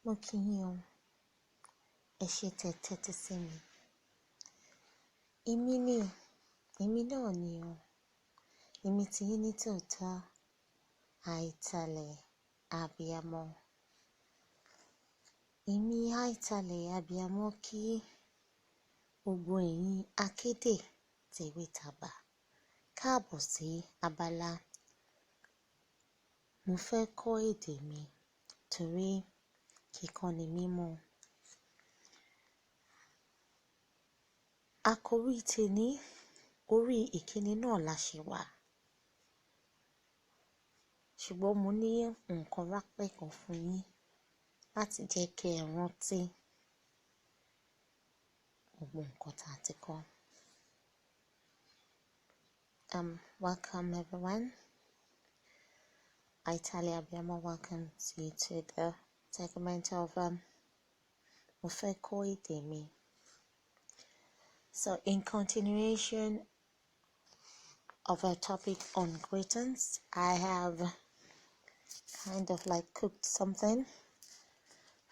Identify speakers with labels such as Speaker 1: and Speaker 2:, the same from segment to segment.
Speaker 1: Mo kí yín o, ẹ ṣé tẹ́ tẹ́tí sí mi. Èmi náà ni o, èmi tí yín ní tòótọ́, Àìtàlẹ̀ abiyamọ. Èmi Àìtàlẹ̀ abiyamọ kí gbogbo ẹ̀yin akédè tèwe tàgbà káàbọ̀ sí abala mo fẹ́ kọ́ èdè mi torí kíkọ́ ni mímọ̀. Àkòrí tèní orí ìkíni náà la ṣe wà. Ṣùgbọ́n mo ní nǹkan ráńpẹ́ kan fún yín láti jẹ́ kí ẹ rántí gbogbo nǹkan tá a ti kọ́. Welcome everyone. Àìtàlẹ̀ abiyamọ welcome you to the segment of mo fẹ́ kọ́ èdè mi. So in continuation of our topic on greetings, I have kind of like cooked something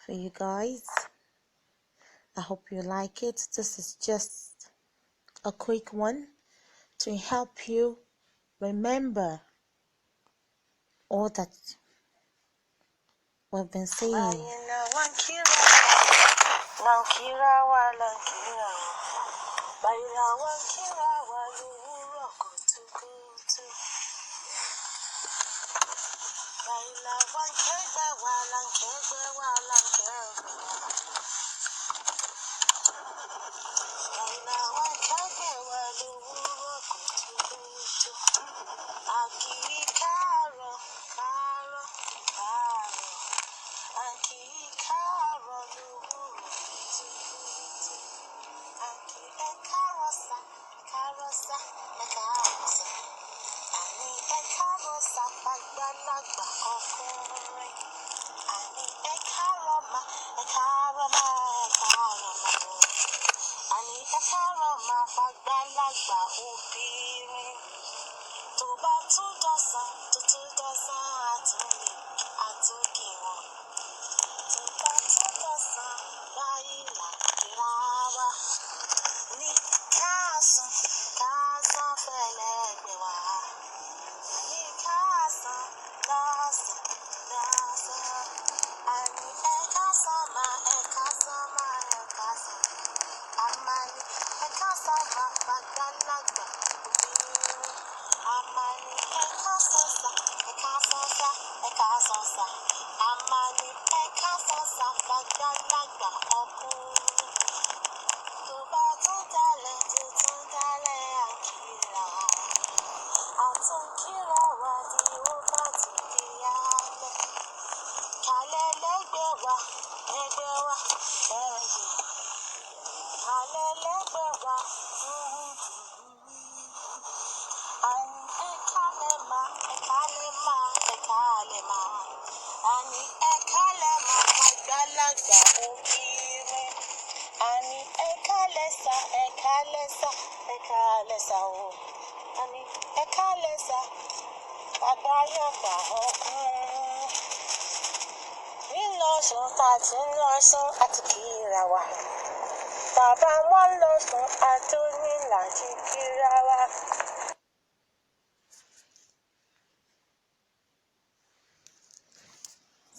Speaker 1: for you guys. I hope you like it. This is just a quick one to help you remember all that we've been saying.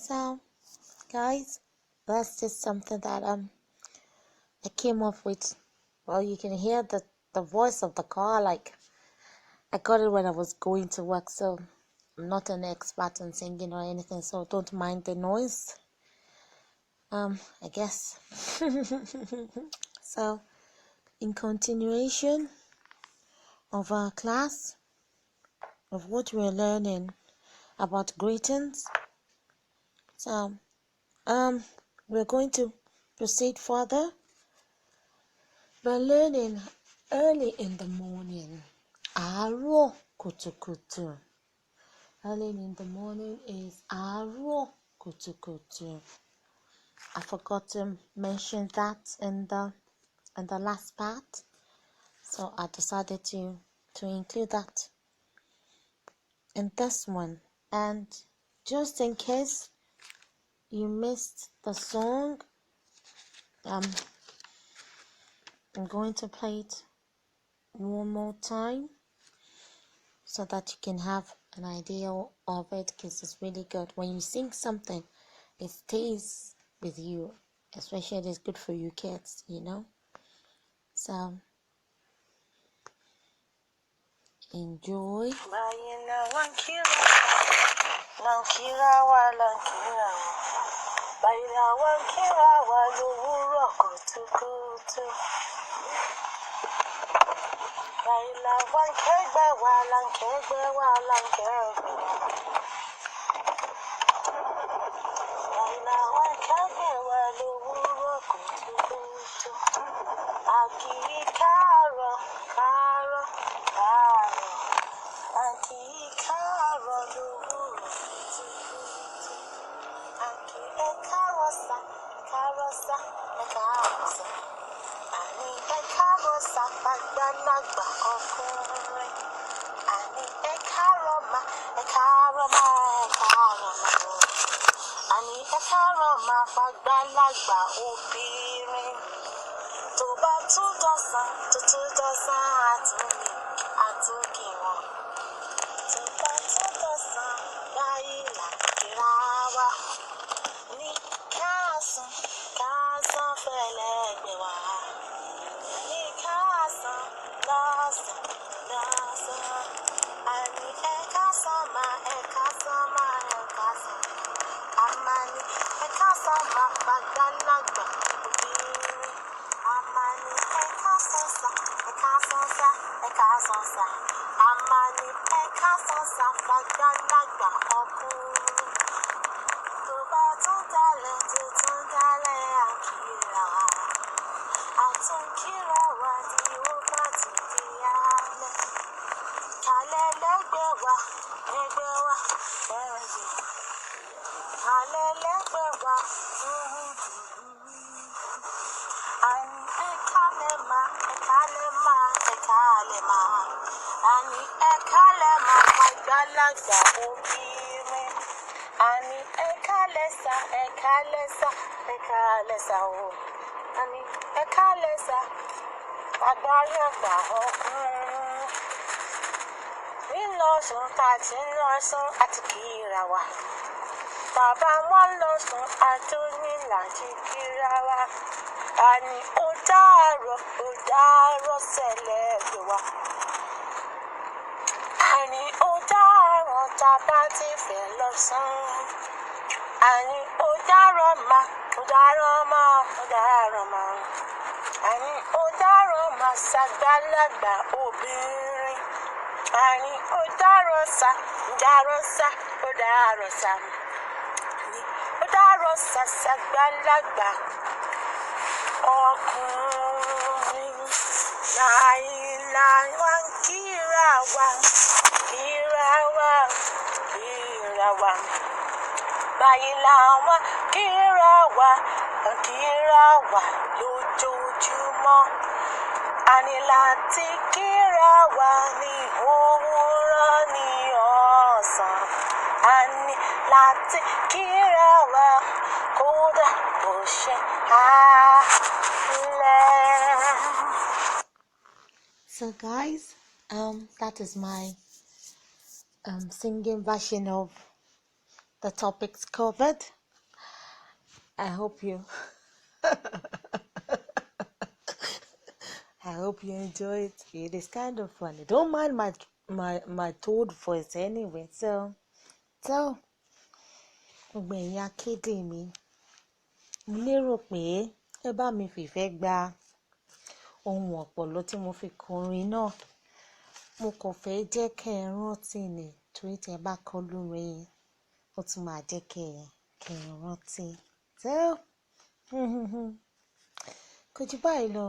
Speaker 1: So, guys, that's just something that I came up with. Well, you can hear the voice of the car. Like, I got it when I was going to work, so I'm not an expert in singing or anything, so don't mind the noise. I guess. So, in continuation of our class of what we're learning about greetings, so we're going to proceed further by learning early in the morning. Àárọ̀ kùtùkùtù. Early in the morning is àárọ̀ kùtùkùtù. I forgot to mention that in the last part, so I decided to include that in this one. And just in case you missed the song, I'm going to play it one more time so that you can have an idea of it, because it's really good. When you sing something, it stays with you, especially it's good for you kids, So enjoy. So guys, that is my singing version of the topics covered. I hope you enjoy it. It is kind of funny. Don't mind my toad voice anyway. So gbogbo ẹ̀yin akéde mi, mo lérò pé ẹ bá mi fìfẹ́ gba ohun ọ̀pọ̀lọ́ tí mo fi kọrin náà. Mo kàn fẹ́ jẹ́ kẹ́ ẹ rántí ni, torí tí ẹ bá kọ lórin ó tún máa jẹ́ kẹ́ ẹ rántí. So kò jù báyìí lọ.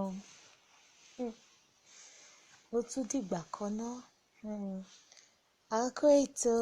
Speaker 1: Ó tún dìgbà kan náà. A kú ètò.